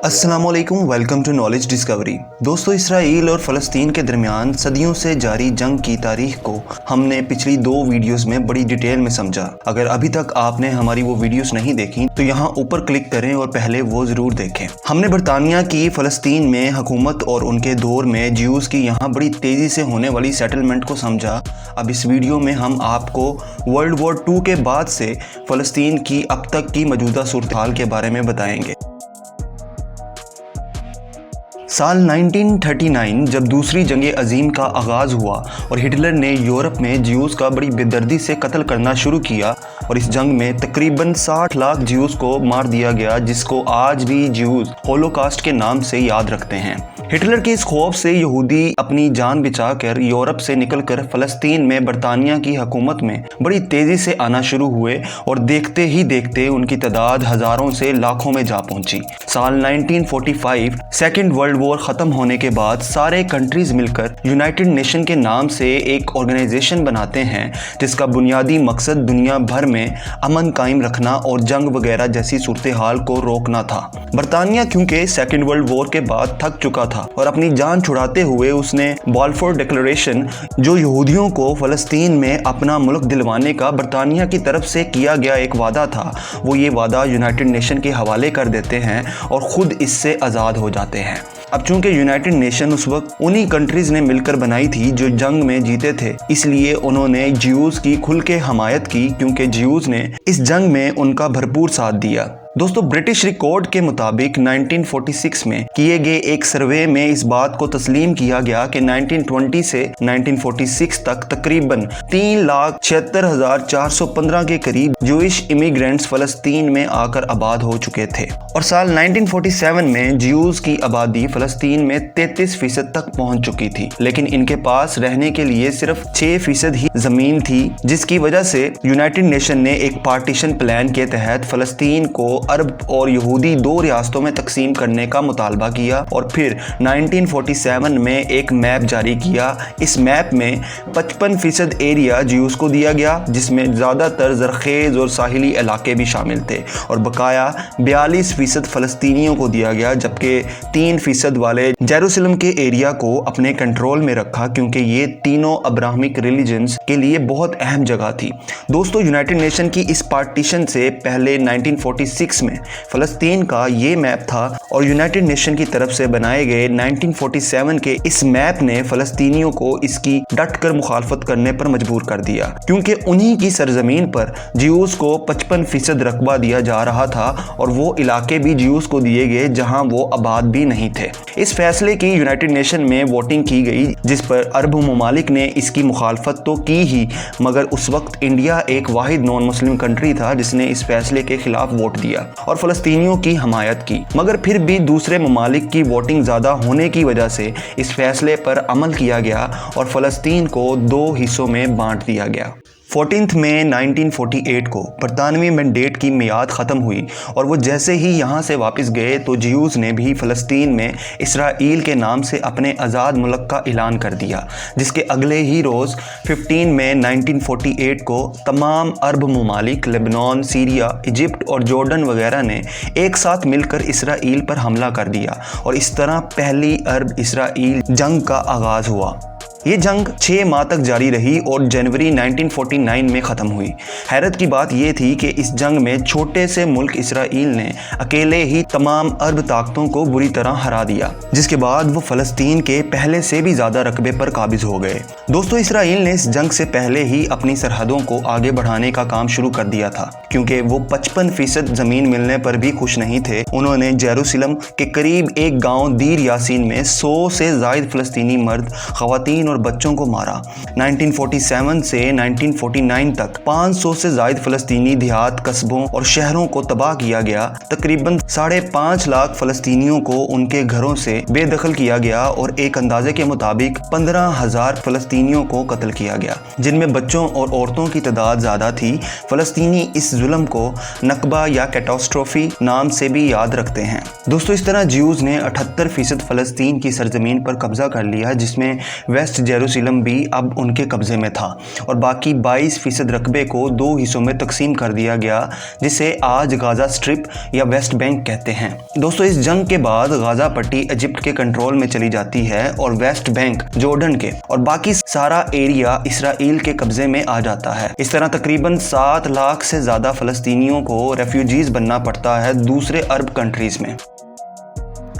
अस्सलाम वालेकुम, welcome to knowledge discovery. दोस्तों, इसराइल और फ़लस्तीन के दरमियान सदियों से जारी जंग की तारीख को हमने पिछली 2 वीडियोस में बड़ी डिटेल में समझा। अगर अभी तक आपने हमारी वो वीडियोस नहीं देखी तो यहाँ ऊपर क्लिक करें और पहले वो ज़रूर देखें। हमने बरतानिया की फ़लस्तीन में हुकूमत और उनके दौर में ज्यूज़ की यहाँ बड़ी तेज़ी से होने वाली सेटलमेंट को समझा। अब इस वीडियो में हम आपको वर्ल्ड वॉर 2 के बाद से फ़लस्तीन की अब तक की मौजूदा सूरत हाल के बारे में बताएंगे। साल 1939 जब दूसरी जंग अजीम का आगाज़ हुआ और हिटलर ने यूरोप में ज्यूज़ का बड़ी बेदर्दी से कत्ल करना शुरू किया और इस जंग में तकरीबन 60 लाख ज्यूज़ को मार दिया गया, जिसको आज भी ज्यूज़ होलोकास्ट के नाम से याद रखते हैं। हिटलर के इस खौफ से यहूदी अपनी जान बचाकर यूरोप से निकलकर फ़लस्तीन में बरतानिया की हुकूमत में बड़ी तेज़ी से आना शुरू हुए और देखते ही देखते उनकी तादाद हज़ारों से लाखों में जा पहुंची। साल 1945 सेकेंड वर्ल्ड वॉर ख़त्म होने के बाद सारे कंट्रीज़ मिलकर यूनाइटेड नेशन के नाम से एक ऑर्गेनाइजेशन बनाते हैं, जिसका बुनियादी मकसद दुनिया भर में अमन कायम रखना और जंग वगैरह जैसी सूरत हाल को रोकना था। बरतानिया क्योंकि सेकेंड वर्ल्ड वॉर के बाद थक चुका था और अपनी जान छुड़ाते हुए उसने बाल्फोर डिक्लेरेशन, जो यहूदियों को फ़लस्तीन में अपना मुल्क दिलवाने का बरतानिया की तरफ से किया गया एक वादा था, वो ये वादा यूनाइटेड नेशन के हवाले कर देते हैं और ख़ुद इससे आज़ाद हो जाते हैं। अब चूंकि यूनाइटेड नेशन उस वक्त उन्हीं कंट्रीज़ ने मिलकर बनाई थी जो जंग में जीते थे, इसलिए उन्होंने ज्यूज़ की खुल के हमायत की, क्योंकि ज्यूज़ ने इस जंग में उनका भरपूर साथ दिया। दोस्तों, ब्रिटिश रिकॉर्ड के मुताबिक 1946 में किए गए एक सर्वे में इस बात को तस्लीम किया गया कि 1920 से 1946 तक तकरीबन 3,76,415 के करीब ज्यूइश इमिग्रेंट्स फ़लस्तीन में आकर आबाद हो चुके थे और साल 1947 में ज्यूज़ की आबादी फ़लस्तीन में 33% तक पहुंच चुकी थी, लेकिन इनके पास रहने के लिए सिर्फ 6% ही ज़मीन थी, जिसकी वजह से यूनाइटेड नेशन ने एक पार्टीशन प्लान के तहत फ़लस्तीन को अरब और यहूदी 2 रियासतों में तकसीम करने का मुतालबा किया और फिर 1947 में एक मैप जारी किया। इस मैप में 55% एरिया ज्यूज़ को दिया गया, जिसमें ज़्यादातर ज़रखेज़ और साहिली इलाके भी शामिल थे, और बकाया 42% फ़लस्तीनियों को दिया गया, जबकि 3% वाले जेरूसलम के एरिया को अपने कंट्रोल में रखा, क्योंकि ये तीनों अब्राहमिक रिलीजन्स के लिए बहुत अहम जगह थी। दोस्तों, यूनाइटेड नेशन की इस पार्टीशन से पहले 1946 में फ़लस्तीन का ये मैप था और यूनाइटेड नेशन की तरफ से बनाए गए 1947 के इस मैप ने फ़लस्तीनियों को इसकी डटकर मुखालफत करने पर मजबूर कर दिया, क्योंकि उन्हीं की सरजमीन पर ज्यूज़ को 55% रकबा दिया जा रहा था और वो इलाके भी ज्यूज़ को दिए गए जहां वो आबाद भी नहीं थे। इस फैसले की यूनाइटेड नेशन में वोटिंग की गई, जिस पर अरब ममालिक ने इसकी मुखालफत तो की ही, मगर उस वक्त इंडिया एक वाहिद नॉन मुस्लिम कंट्री था जिसने इस फैसले के खिलाफ वोट दिया और फ़लस्तीनियों की हमायत की। मगर फिर भी दूसरे ममालिक की वोटिंग ज़्यादा होने की वजह से इस फैसले पर अमल किया गया और फ़लस्तीन को 2 हिस्सों में बांट दिया गया। 14 मई 1948 को बरतानवी मैंडेट की मियाद ख़त्म हुई और वो जैसे ही यहाँ से वापस गए तो ज्यूज़ ने भी फ़लस्तीन में इसराइल के नाम से अपने आज़ाद मुल्क का ऐलान कर दिया, जिसके अगले ही रोज़ 15 मई 1948 को तमाम अरब ममालिक लेबनान, सीरिया, इजिप्ट और जॉर्डन वगैरह ने एक साथ मिलकर इसराइल पर हमला कर दिया और इस तरह पहली अरब इसराइल जंग का आगाज़ हुआ। ये जंग 6 माह तक जारी रही और जनवरी 1949 में ख़त्म हुई। हैरत की बात यह थी कि इस जंग में छोटे से मुल्क इसराइल ने अकेले ही तमाम अरब ताकतों को बुरी तरह हरा दिया, जिसके बाद वो फ़लस्तीन के पहले से भी ज़्यादा रकबे पर काबिज हो गए। दोस्तों, इसराइल ने इस जंग से पहले ही अपनी सरहदों को आगे बढ़ाने का काम शुरू कर दिया था, क्योंकि वो 55% ज़मीन मिलने पर भी खुश नहीं थे। उन्होंने जेरूसलम के करीब एक गाँव दीर यासीन में 100 से ज़ायद फ़लस्तीनी मर्द, ख़वातीन और बच्चों को मारा। 1947 से 1949 तक 500 से ज़ायद फ़लस्तीनी देहात, कस्बों और शहरों को तबाह किया गया। तकरीबन 5.5 लाख फ़लस्तीनियों को उनके घरों से बेदखल किया गया और एक अंदाजे के मुताबिक 15,000 फ़लस्तीनियों को कत्ल किया गया, जिनमें बच्चों और औरतों की तादाद ज़्यादा थी। फ़लस्तीनी इस जुल्म को नकबा या कैटास्ट्रोफी नाम से भी याद रखते हैं। दोस्तों, इस तरह ज्यूज़ ने 78% फ़लस्तीन की सरजमीन पर कब्जा कर लिया, जिसमें वेस्ट जेरूसलम भी अब उनके कब्जे में था, और बाकी 22% रकबे को 2 हिस्सों में तकसीम कर दिया गया, जिसे आज गाज़ा स्ट्रिप या वेस्ट बैंक कहते हैं। दोस्तों, इस जंग के बाद गाज़ा पट्टी इजिप्ट के कंट्रोल में चली जाती है और वेस्ट बैंक जॉर्डन के और बाकी सारा एरिया इसराइल के कब्जे में आ जाता है। इस तरह तकरीबन 7 लाख से ज़्यादा फ़लस्तीनियों को रेफ्यूजीज बनना पड़ता है दूसरे अरब कंट्रीज़ में।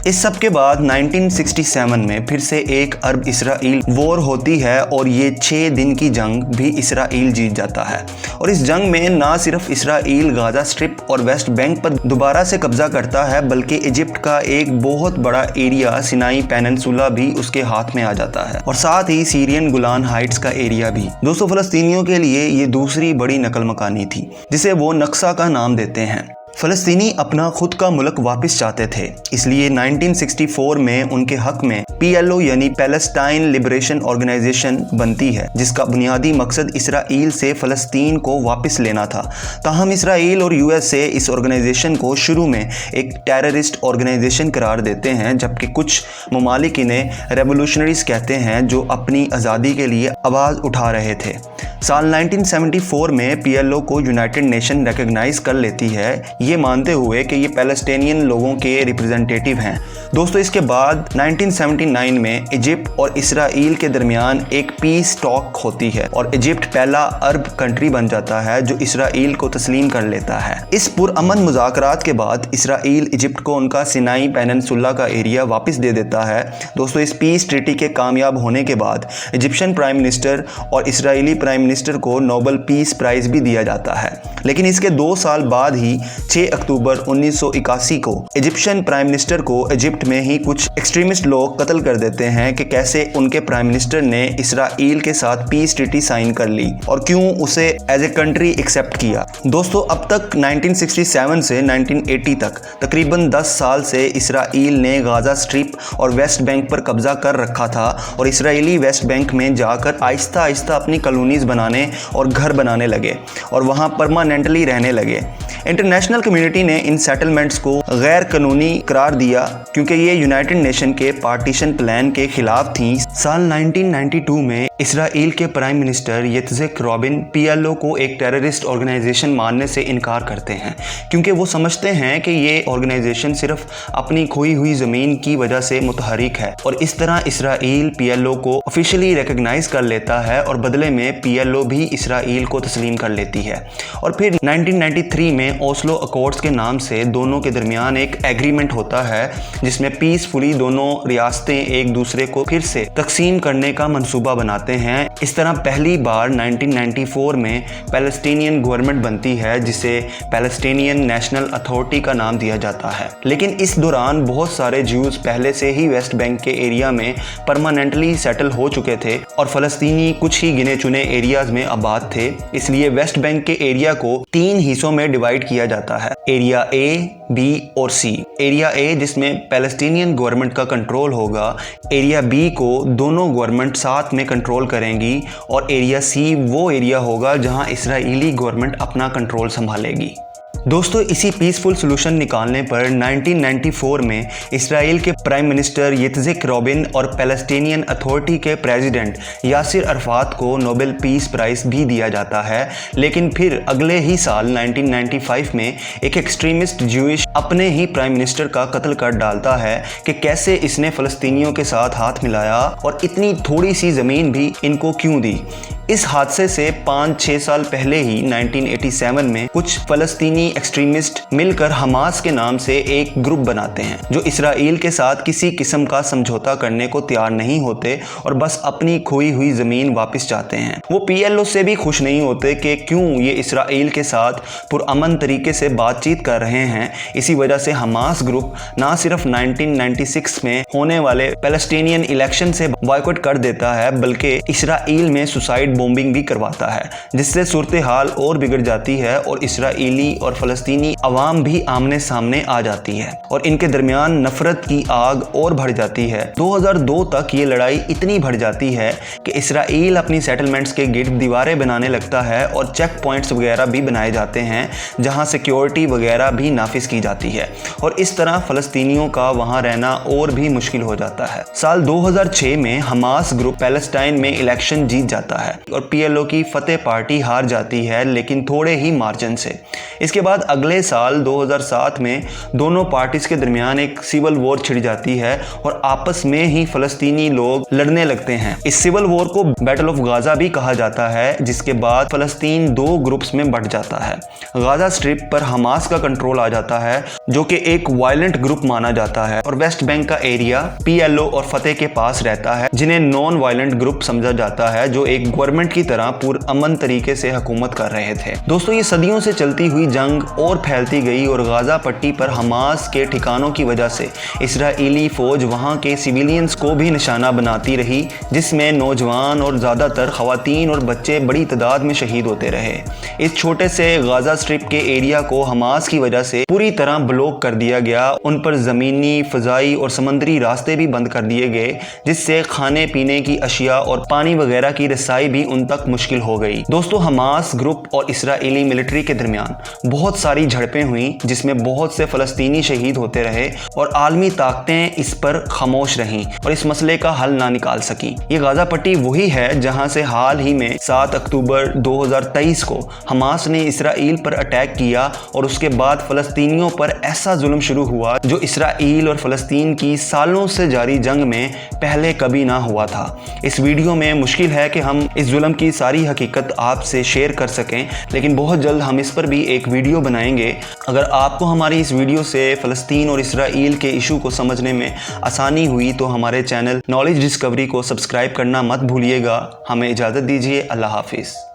इस सब के बाद 1967 में फिर से एक अरब इसराइल वॉर होती है और ये 6 दिन की जंग भी इसराइल जीत जाता है। और इस जंग में ना सिर्फ इसराइल गाज़ा स्ट्रिप और वेस्ट बैंक पर दोबारा से कब्जा करता है, बल्कि इजिप्ट का एक बहुत बड़ा एरिया सिनाई पेनिनसुला भी उसके हाथ में आ जाता है, और साथ ही सीरियन गोलान हाइट्स का एरिया भी। दोस्तों, फ़लस्तीनियों के लिए ये दूसरी बड़ी नकल मकानी थी, जिसे वो नक्सा का नाम देते हैं। फ़लस्तीनी अपना खुद का मुल्क वापस चाहते थे, इसलिए 1964 में उनके हक में PLO यानी पैलेस्टाइन लिबरेशन ऑर्गेनाइजेशन बनती है, जिसका बुनियादी मकसद इसराइल से फ़लस्तीन को वापस लेना था। ताहम इसराइल और USA इस ऑर्गेनाइजेशन को शुरू में एक टेररिस्ट ऑर्गेनाइजेशन करार देते हैं, जबकि कुछ ममालिक इन्हें रेवोल्यूशनरीज कहते हैं जो अपनी आज़ादी के लिए आवाज़ उठा रहे थे। साल 1974 में PLO को यूनाइटेड नेशन रिकॉग्नाइज कर लेती है, ये मानते हुए कि ये पैलेस्टीनियन लोगों के रिप्रेजेंटेटिव हैं। दोस्तों, इसके बाद 1979 में इजिप्ट और इसराइल के दरमियान एक पीस टॉक होती है और इजिप्ट पहला अरब कंट्री बन जाता है जो इसराइल को तस्लीम कर लेता है। इस पुरअमन मुज़ाकरात के बाद इसराइल इजिप्ट को उनका सिनाई पेनिनसुला का एरिया वापस दे देता है। दोस्तों, इस पीस ट्रीटी के कामयाब होने के बाद इजिप्शियन प्राइम मिनिस्टर और इसराइली प्राइम मिनिस्टर को नोबेल पीस प्राइज़ भी दिया जाता है। लेकिन इसके 2 साल बाद ही 6 अक्टूबर 1981 को इजिप्शियन प्राइम मिनिस्टर को इजिप्ट में ही कुछ एक्सट्रीमिस्ट लोग कत्ल कर देते हैं कि कैसे उनके प्राइम मिनिस्टर ने इसराइल के साथ पीस ट्रीटी साइन कर ली और क्यों उसे एज ए कंट्री एक्सेप्ट किया। दोस्तों, अब तक 1967 से 1980 तक तकरीबन 10 साल से इसराइल ने गाज़ा स्ट्रिप और वेस्ट बैंक पर कब्जा कर रखा था और इसराइली वेस्ट बैंक में जाकर आहिस्ता आहिस्ता अपनी कॉलोनीज बनाने और घर बनाने लगे और वहाँ परमानेंटली रहने लगे। इंटरनेशनल कम्युनिटी ने इन सेटलमेंट्स को गैर कानूनी करार दिया क्योंकि ये यूनाइटेड नेशन के पार्टीशन प्लान के खिलाफ थी। साल 1992 में इसराइल के प्राइम मिनिस्टर यित्ज़हाक राबिन PLO को एक टेररिस्ट ऑर्गेनाइजेशन मानने से इनकार करते हैं क्योंकि वो समझते हैं कि ये ऑर्गेनाइजेशन सिर्फ अपनी खोई हुई ज़मीन की वजह से मुतहरिक है, और इस तरह इसराइल PLO को ऑफिशियली रिकॉग्नाइज कर लेता है और बदले में PLO भी इसराइल को तस्लीम कर लेती है। और फिर 1993 में ओस्लो अकॉर्ड्स के नाम से दोनों के दरमियान एक एग्रीमेंट होता है जिसमें पीसफुली दोनों रियासतें एक दूसरे को फिर से तकसीम करने का मंसूबा बनाते हैं। इस तरह पहली बार 1994 में पैलेस्टीनियन गवर्नमेंट बनती है जिसे पैलेस्टीनियन नेशनल अथॉरिटी का नाम दिया जाता है। लेकिन इस दौरान बहुत सारे ज्यूज पहले से ही वेस्ट बैंक के एरिया में परमानेंटली सेटल हो चुके थे और फलस्तीनी कुछ ही गिने चुने एरियाज में आबाद थे, इसलिए वेस्ट बैंक के एरिया को 3 हिस्सों में डिवाइड किया जाता है, एरिया A, B और C। एरिया A जिसमें पैलेस्टीनियन गवर्नमेंट का कंट्रोल होगा, एरिया B को दोनों गवर्नमेंट साथ में कंट्रोल करेंगी और एरिया C वो एरिया होगा जहां इस्राएली गवर्नमेंट अपना कंट्रोल संभालेगी। दोस्तों, इसी पीसफुल सोल्यूशन निकालने पर 1994 में इसराइल के प्राइम मिनिस्टर यित्ज़हाक राबिन और पैलेस्टीनियन अथॉरिटी के प्रेसिडेंट यासिर अरफात को नोबेल पीस प्राइज़ भी दिया जाता है। लेकिन फिर अगले ही साल 1995 में एक एक्सट्रीमिस्ट ज्यूइश अपने ही प्राइम मिनिस्टर का कत्ल कर डालता है कि कैसे इसने फ़लस्तीनियों के साथ हाथ मिलाया और इतनी थोड़ी सी ज़मीन भी इनको क्यों दी। इस हादसे से 5-6 साल पहले ही 1987 में कुछ फ़लस्तीनी एक्सट्रीमिस्ट मिलकर हमास के नाम से एक ग्रुप बनाते हैं जो इसराइल के साथ किसी किस्म का समझौता करने को तैयार नहीं होते और बस अपनी खोई हुई ज़मीन वापस चाहते हैं। वो PLO से भी खुश नहीं होते कि क्यों ये इसराइल के साथ पुरअमन तरीके से बातचीत कर रहे हैं। इसी वजह से हमास ग्रुप ना सिर्फ 1996 में होने वाले पैलेस्टीनियन इलेक्शन से बॉयकॉट कर देता है, बल्कि इसराइल में सुसाइड राकेट बॉम्बिंग भी करवाता है, जिससे सूरत हाल और बिगड़ जाती है और इसराइली और फ़लस्तीनी अवाम भी आमने सामने आ जाती है और इनके दरमियान नफरत की आग और बढ़ जाती है। 2002 तक ये लड़ाई इतनी बढ़ जाती है कि इसराइल अपनी सेटलमेंट्स के गिर्द दीवारें बनाने लगता है और चेक पॉइंट्स वगैरह भी बनाए जाते हैं जहां सिक्योरिटी वगैरह भी नाफिज की जाती है और इस तरह फ़लस्तीनियों का वहां रहना और भी मुश्किल हो जाता है। साल 2006 में हमास ग्रुप पैलेस्टाइन में इलेक्शन जीत जाता है और PLO की फतेह पार्टी हार जाती है, लेकिन थोड़े ही मार्जिन से। इसके बाद अगले साल 2007 में दोनों पार्टीज के दरमियान एक सिविल वॉर छिड़ जाती है और आपस में ही फ़लस्तीनी लोग लड़ने लगते हैं। इस सिविल वॉर को बैटल ऑफ गाजा भी कहा जाता है, जिसके बाद फ़लस्तीन 2 ग्रुप्स में बढ़ जाता है। गाजा स्ट्रिप पर हमास का कंट्रोल आ जाता है, जो कि एक वायलेंट ग्रुप माना जाता है, और वेस्ट बैंक का एरिया PLO और फतेह के पास रहता है, जिन्हें नॉन वायलेंट ग्रुप समझा जाता है, जो एक गवर्नमेंट की तरह पुरअमन तरीके से हुकूमत कर रहे थे। दोस्तों, ये सदियों से चलती हुई जंग और फैलती गई और गाजा पट्टी पर हमास के ठिकानों की वजह से इसराइली फौज वहां के सिविलियंस को भी निशाना बनाती रही, जिसमें नौजवान और ज़्यादातर ख़वातीन और बच्चे बड़ी तादाद में शहीद होते रहे। इस छोटे से गाजा स्ट्रिप के एरिया को हमास की वजह से पूरी तरह ब्लॉक कर दिया गया। उन पर ज़मीनी, फ़ज़ाई और समंदरी रास्ते भी बंद कर दिए गए, जिससे खाने पीने की अशिया और पानी वगैरह की रसाई भी उन तक मुश्किल हो गई। दोस्तों, हमास ग्रुप और इसराइली मिलिट्री के दरमियान बहुत सारी झड़पें हुई, जिसमें बहुत से फ़लस्तीनी शहीद होते रहे और आलमी ताकतें इस पर खामोश रहीं और इस मसले का हल ना निकाल सकी। ये गाजा पट्टी वही है जहां से हाल ही में 7 अक्टूबर 2023 को हमास ने इसराइल पर अटैक किया और उसके बाद फ़लस्तीनियों पर ऐसा जुल्म शुरू हुआ जो इसराइल और फ़लस्तीन की सालों से जारी जंग में पहले कभी ना हुआ था। इस वीडियो में मुश्किल है कि हम इस जुल्म की सारी हकीकत आपसे शेयर कर सकें, लेकिन बहुत जल्द हम इस पर भी एक वीडियो बनाएंगे। अगर आपको हमारी इस वीडियो से फ़लस्तीन और इसराइल के इशू को समझने में आसानी हुई तो हमारे चैनल नॉलेज डिस्कवरी को सब्सक्राइब करना मत भूलिएगा। हमें इजाज़त दीजिए। अल्लाह हाफिज़।